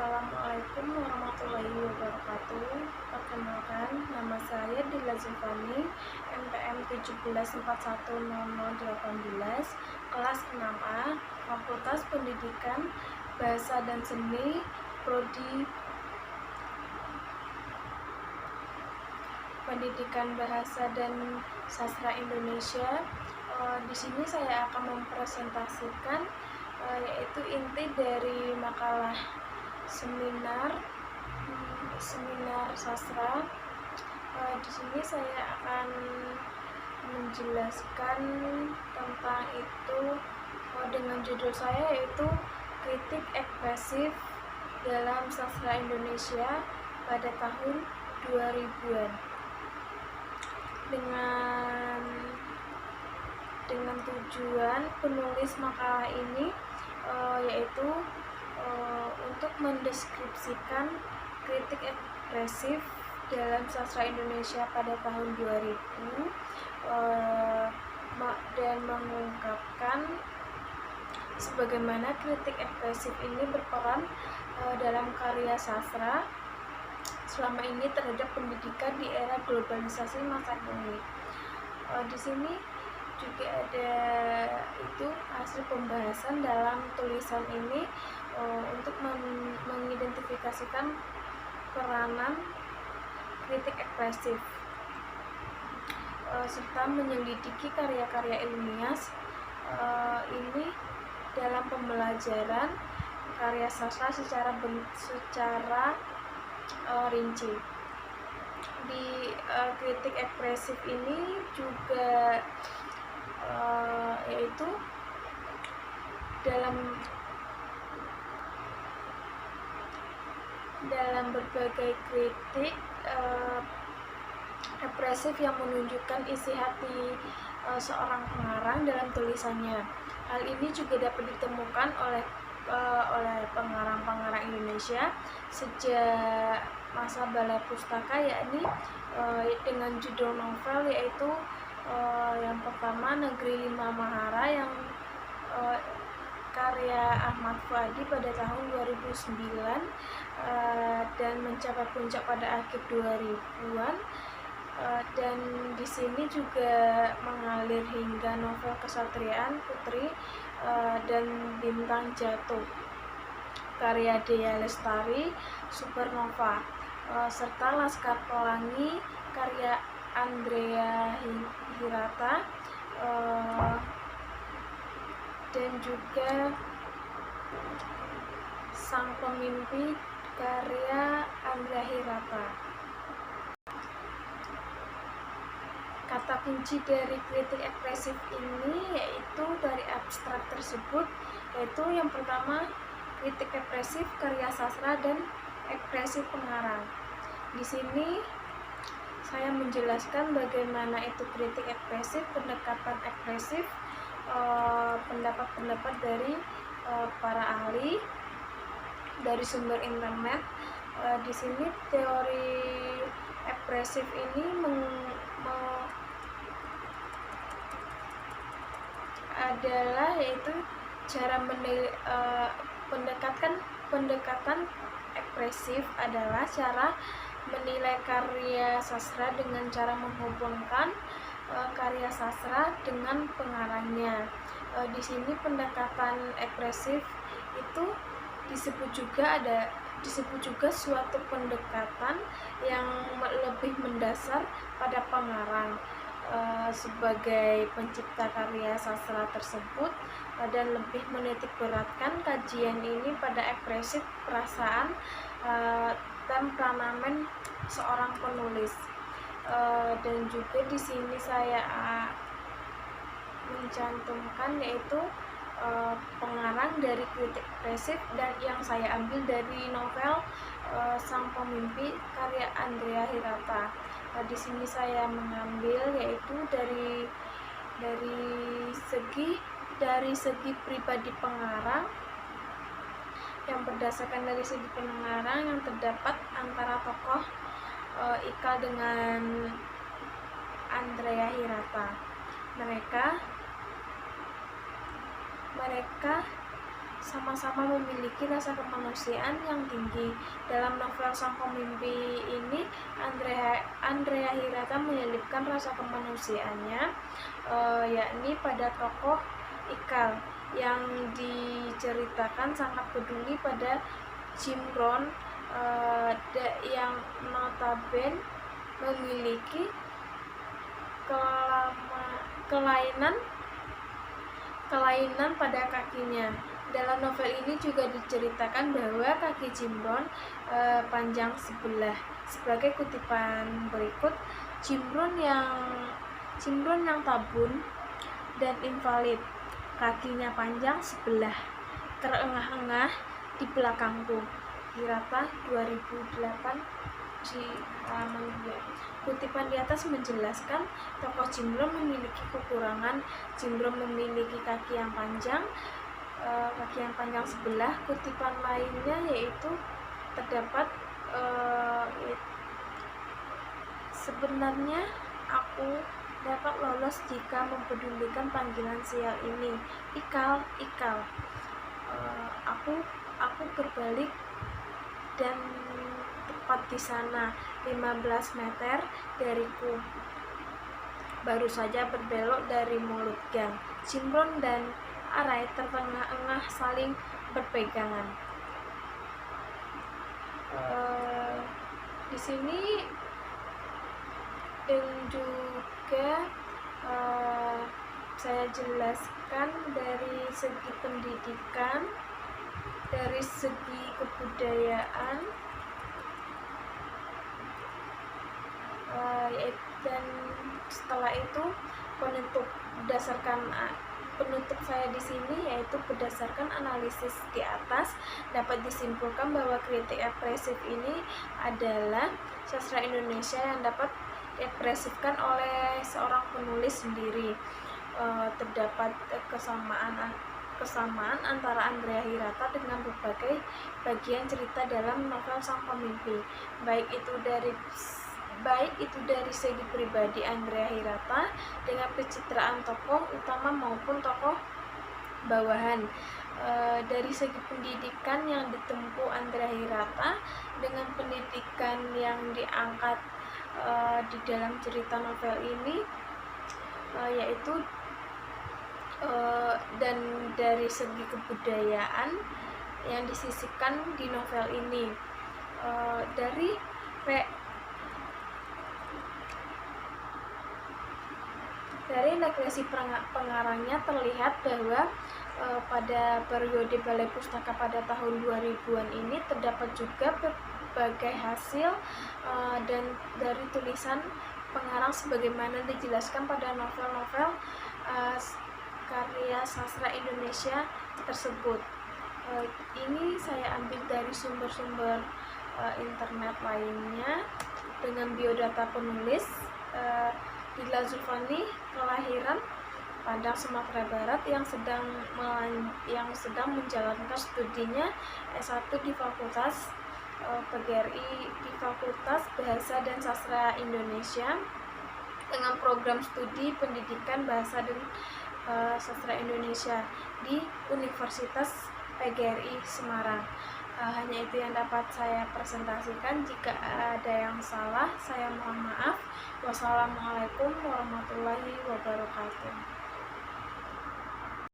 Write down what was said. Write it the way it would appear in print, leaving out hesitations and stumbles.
Assalamualaikum warahmatullahi wabarakatuh. Perkenalkan, nama saya Dila Zulfani, NPM 17410018, kelas 6A, Fakultas Pendidikan Bahasa dan Seni, Prodi Pendidikan Bahasa dan Sastra Indonesia. Di sini saya akan mempresentasikan yaitu inti dari makalah seminar sastra. Di sini saya akan menjelaskan tentang itu dengan judul saya, yaitu kritik ekspresif dalam sastra Indonesia pada tahun 2000-an. Dengan tujuan penulis makalah ini yaitu untuk mendeskripsikan kritik ekspresif dalam sastra Indonesia pada tahun 2000 dan mengungkapkan sebagaimana kritik ekspresif ini berperan dalam karya sastra selama ini terhadap pendidikan di era globalisasi masa kini. Di sini juga ada itu hasil pembahasan dalam tulisan ini untuk mengidentifikasikan peranan kritik ekspresif serta menyelidiki karya-karya ilmiah ini dalam pembelajaran karya sastra secara rinci. Di kritik ekspresif ini juga yaitu dalam berbagai kritik ekspresif yang menunjukkan isi hati seorang pengarang dalam tulisannya. Hal ini juga dapat ditemukan oleh pengarang-pengarang Indonesia sejak masa Balai Pustaka, yakni dengan judul novel yaitu yang pertama Negeri Lima Mahara yang karya Ahmad Fuadi pada tahun 2009 dan mencapai puncak pada akhir 2000-an. Dan di sini juga mengalir hingga novel Kesatriaan Putri dan Bintang Jatuh karya Dea Lestari Supernova, serta Laskar Pelangi karya Andrea Hirata, dan juga Sang Pemimpi karya Andrea Hirata. Kata kunci dari kritik ekspresif ini yaitu dari abstrak tersebut, yaitu yang pertama kritik ekspresif, karya sastra, dan ekspresi pengarang. Di sini saya menjelaskan bagaimana itu kritik ekspresif, pendekatan ekspresif, pendapat-pendapat dari para ahli, dari sumber internet. Di sini teori ekspresif ini adalah yaitu cara pendekatan ekspresif adalah cara menilai karya sastra dengan cara menghubungkan karya sastra dengan pengarangnya. Di sini pendekatan ekspresif itu disebut juga suatu pendekatan yang lebih mendasar pada pengarang sebagai pencipta karya sastra tersebut dan lebih menitik beratkan kajian ini pada ekspresif perasaan dan pranamen seorang penulis. Dan juga di sini saya mencantumkan yaitu pengarang dari kritik ekspresif dan yang saya ambil dari novel Sang Pemimpi karya Andrea Hirata. Di sini saya mengambil yaitu dari segi pribadi pengarang, yang berdasarkan dari segi pengarang yang terdapat antara tokoh Ika dengan Andrea Hirata. Mereka sama-sama memiliki rasa kemanusiaan yang tinggi. Dalam novel Sang Pemimpi ini, Andrea Hirata menyelipkan rasa kemanusiaannya, yakni pada tokoh Ikal yang diceritakan sangat peduli pada Jim Brown, yang notabene memiliki kelainan pada kakinya. Dalam novel ini juga diceritakan bahwa kaki Jim Brown panjang sebelah. Sebagai kutipan berikut, Jim Brown yang tabun dan invalid, kakinya panjang sebelah, terengah-engah di belakangku. Hirata 2008 di halaman 2. Kutipan di atas menjelaskan tokoh Jim Brown memiliki kekurangan. Jim Brown memiliki kaki yang panjang sebelah. Kutipan lainnya yaitu terdapat sebenarnya aku dapat lolos jika mempedulikan panggilan sial ini. Ikal. Aku berbalik dan tepat di sana, 15 meter dariku, baru saja berbelok dari mulut gang. Jim Brown dan Arai terengah-engah saling berpegangan. Di sini dan juga saya jelaskan dari segi pendidikan, dari segi kebudayaan, dan setelah itu penutup saya di sini yaitu berdasarkan analisis di atas dapat disimpulkan bahwa kritik ekspresif ini adalah sastra Indonesia yang dapat diekspresikan oleh seorang penulis sendiri. Terdapat kesamaan antara Andrea Hirata dengan berbagai bagian cerita dalam novel Sang Pemimpi, baik itu dari segi pribadi Andrea Hirata dengan pencitraan tokoh utama maupun tokoh bawahan. Dari segi pendidikan yang ditempuh Andrea Hirata dengan pendidikan yang diangkat di dalam cerita novel ini, yaitu dan dari segi kebudayaan yang disisipkan di novel ini, dari referensi pengarangnya terlihat bahwa pada periode Balai Pustaka pada tahun 2000-an ini terdapat juga berbagai hasil dan dari tulisan pengarang sebagaimana dijelaskan pada novel-novel karya sastra Indonesia tersebut. Ini saya ambil dari sumber-sumber internet lainnya dengan biodata penulis. Dila Zulfani, kelahiran Padang, Sumatera Barat, yang sedang menjalankan studinya S1 di Fakultas PGRI di Fakultas Bahasa dan Sastra Indonesia dengan program studi Pendidikan Bahasa dan Sastra Indonesia di Universitas PGRI Semarang. Hanya itu yang dapat saya presentasikan. Jika ada yang salah, saya mohon maaf. Wassalamualaikum warahmatullahi wabarakatuh.